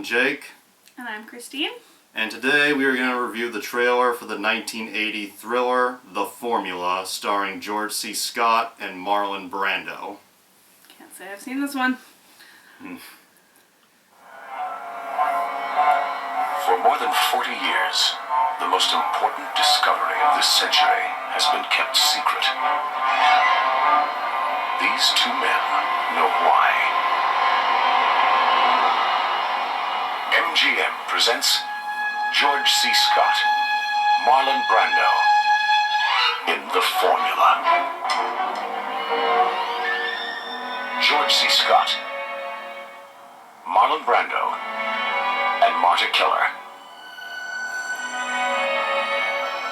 I'm Jake. And I'm Christine. And today we are going to review the trailer for the 1980 thriller, The Formula, starring George C. Scott and Marlon Brando. Can't say I've seen this one. For more than 40 years, the most important discovery of this century has been kept secret. These two men know why. MGM presents George C. Scott, Marlon Brando, in The Formula. George C. Scott, Marlon Brando, and Marta Keller.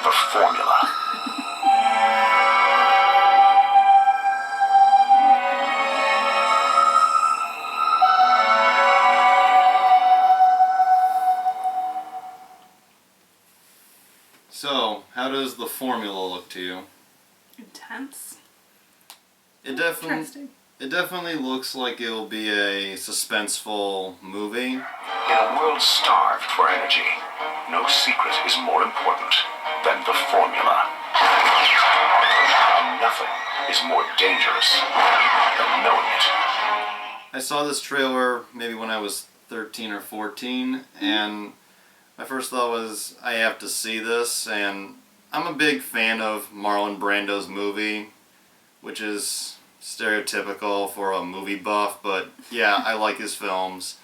The Formula. So, how does The Formula look to you? Intense. It Interesting. definitely looks like it'll be a suspenseful movie. In a world starved for energy, no secret is more important than the formula. And nothing is more dangerous than knowing it. I saw this trailer maybe when I was 13 or 14, and my first thought was, I have to see this, and I'm a big fan of Marlon Brando's movie, which is stereotypical for a movie buff, but yeah, I like his films.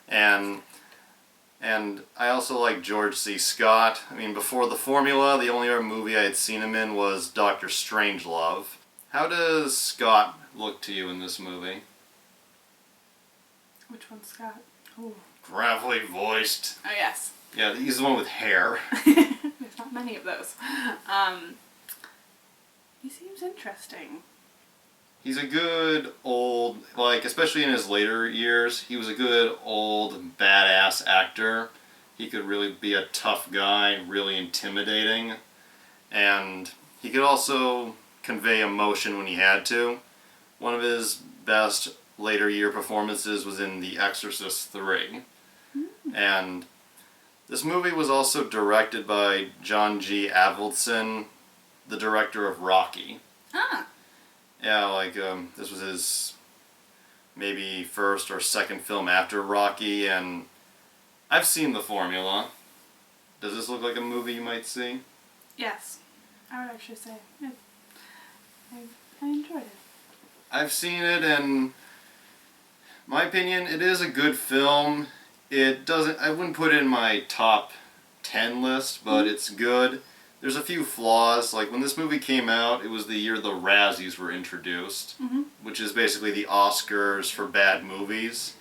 And I also like George C. Scott. I mean, before The Formula, the only other movie I had seen him in was Dr. Strangelove. How does Scott look to you in this movie? Which one's Scott? Ooh. Gravelly voiced. Oh, yes. Yeah, he's the one with hair. There's not many of those. He seems interesting. He's a good old, especially in his later years, he was a good old badass actor. He could really be a tough guy, really intimidating. And he could also convey emotion when he had to. One of his best later year performances was in The Exorcist 3. And this movie was also directed by John G. Avildsen, the director of Rocky. Ah. Yeah, this was his maybe first or second film after Rocky, and I've seen The Formula. Does this look like a movie you might see? Yes. I would actually say I enjoyed it. I've seen it, and my opinion, it is a good film. I wouldn't put it in my top 10 list, but it's good. There's a few flaws. Like, when this movie came out, it was the year the Razzies were introduced, which is basically the Oscars for bad movies.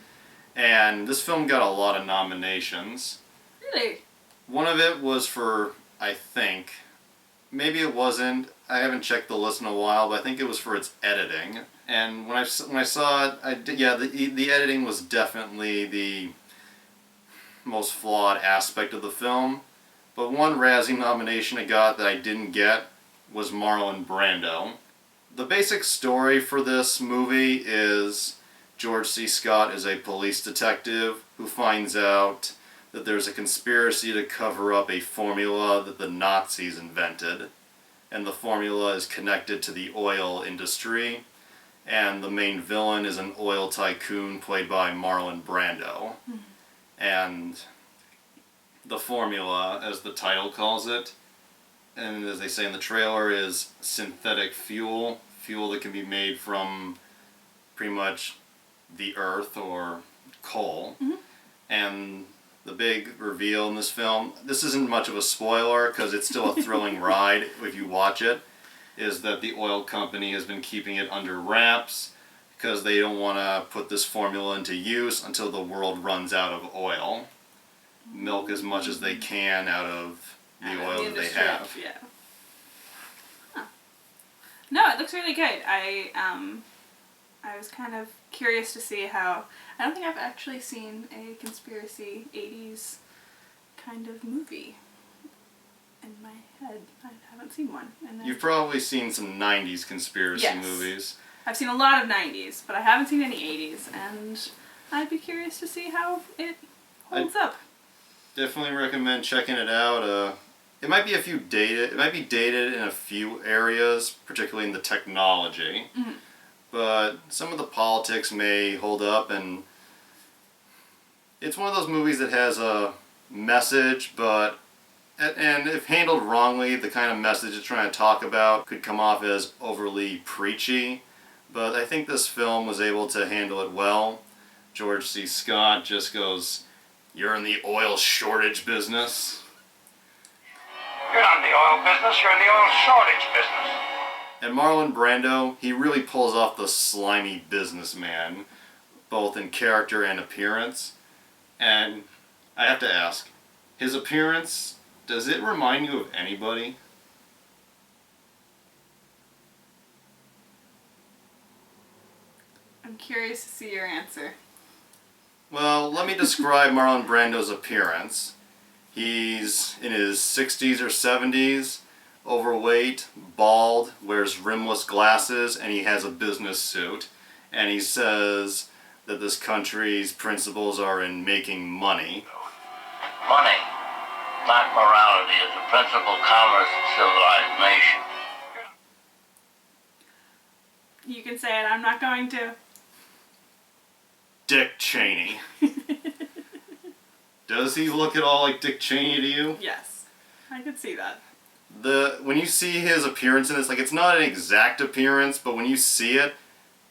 And this film got a lot of nominations. Really? One of it was for, I think, maybe it wasn't, I haven't checked the list in a while, but I think it was for its editing. And when I saw it, the editing was definitely the most flawed aspect of the film. But one Razzie nomination it got that I didn't get was Marlon Brando. The basic story for this movie is George C. Scott is a police detective who finds out that there's a conspiracy to cover up a formula that the Nazis invented. And the formula is connected to the oil industry. And the main villain is an oil tycoon played by Marlon Brando. And the formula, as the title calls it, and as they say in the trailer, is synthetic fuel that can be made from pretty much the earth or coal. And the big reveal in this film, this isn't much of a spoiler because it's still a thrilling ride if you watch it, is that the oil company has been keeping it under wraps because they don't want to put this formula into use until the world runs out of oil. Milk as much as they can out of the oil that they have. Yeah. Huh. No, it looks really good. I was kind of curious to see how. I don't think I've actually seen a conspiracy 80s kind of movie in my head. I haven't seen one. You've probably seen some 90s conspiracy movies. I've seen a lot of 90s, but I haven't seen any 80s, and I'd be curious to see how it holds up. Definitely recommend checking it out. It might be dated. It might be dated in a few areas, particularly in the technology. Mm-hmm. But some of the politics may hold up, and it's one of those movies that has a message, and if handled wrongly, the kind of message it's trying to talk about could come off as overly preachy. But I think this film was able to handle it well. George C. Scott just goes, "You're in the oil shortage business." You're not in the oil business, you're in the oil shortage business. And Marlon Brando, he really pulls off the slimy businessman, both in character and appearance. And I have to ask, his appearance, does it remind you of anybody? I'm curious to see your answer. Well, let me describe Marlon Brando's appearance. He's in his 60s or 70s, overweight, bald, wears rimless glasses, and he has a business suit. And he says that this country's principles are in making money. Money, not morality, is the principal commerce of civilized nation. You can say it, I'm not going to. Dick Cheney. Does he look at all like Dick Cheney to you? Yes, I could see that. When you see his appearance in this, like, it's not an exact appearance, but when you see it,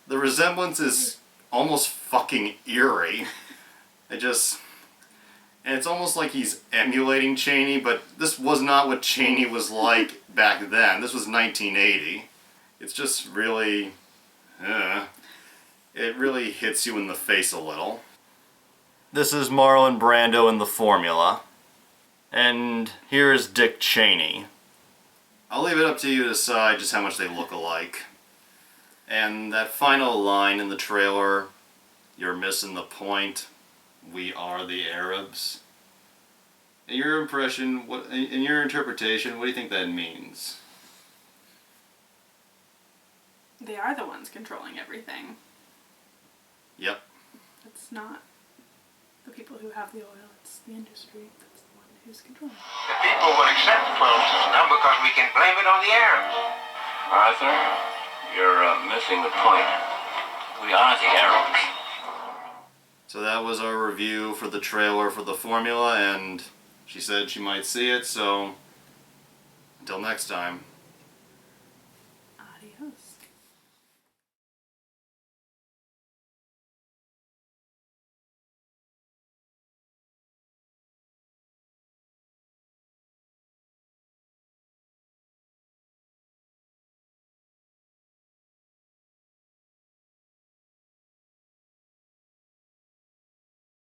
the resemblance is almost fucking eerie. And it's almost like he's emulating Cheney, but this was not what Cheney was like back then. This was 1980. It's just really, it really hits you in the face a little. This is Marlon Brando in The Formula. And here's Dick Cheney. I'll leave it up to you to decide just how much they look alike. And that final line in the trailer, "You're missing the point. We are the Arabs." In your impression, in your interpretation, what do you think that means? They are the ones controlling everything. Yep. It's not the people who have the oil, it's the industry that's the one who's controlling it. The people will accept the 12 system because we can blame it on the Arabs. Arthur, you're missing the point. We are the Arabs. So that was our review for the trailer for The Formula, and she said she might see it, so until next time.